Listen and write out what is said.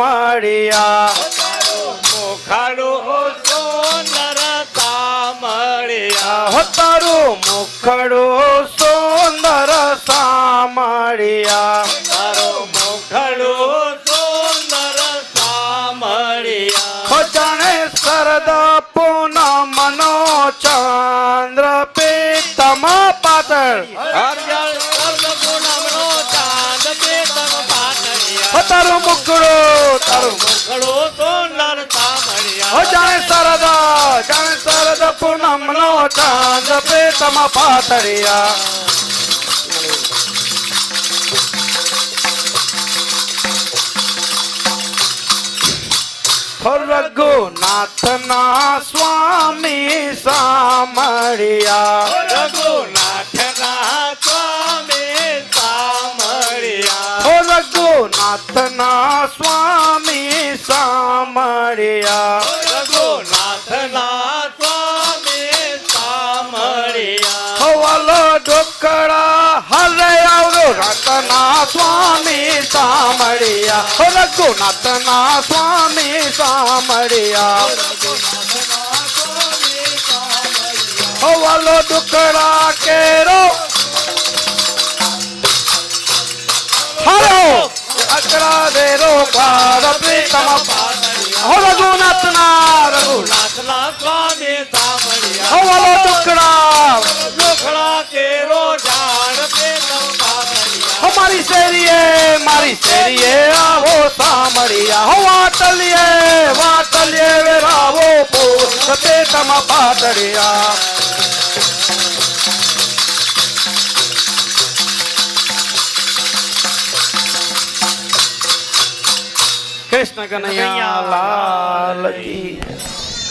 મળ્યા મુખડું સુંદરતા મળ્યા હો તારું મુખડું સુંદર સામળિયા તારું મુખડું સુંદર સામળિયા હો જાણે શરદ પૂનમનો ચંદ્ર પીતમ પાતળ હરિયળ શરદ પૂનમનો ચાંદ પીતમ પાતળિયા હો તારું મુખડું તારું મુખડું સુંદર સામળિયા હો જાણે શરદ પૂનમનો ચાંદ પીતમ પાતળિયા રઘુનાથના સ્વામી સામળિયા રઘુનાથના સ્વામી સામળિયા હો રઘુનાથના સ્વામી સામળિયા રઘુનાથના સ્વામી સામળિયા હવાલો ઢોકળા હરે આવ્યો રઘુનાથના સ્વામી સામળિયા હો રઘુનાથના સ્વામી સામળિયા હવાલો ઢોકળા કેરો હરો અકરા દેરો પાર પ્રીતમ હો રઘુનાથના રઘુનાથના સ્વામી સામળિયા હવાલો ઢોકળા લોકડા કેરો જાણ પ્રેતમ પાતળિયા મારી શેરીએ આવો સામળિયા હો વાટલીએ વેરાવો પૂર પેટમ પાતળિયા કૃષ્ણ કનૈયા લાલ કી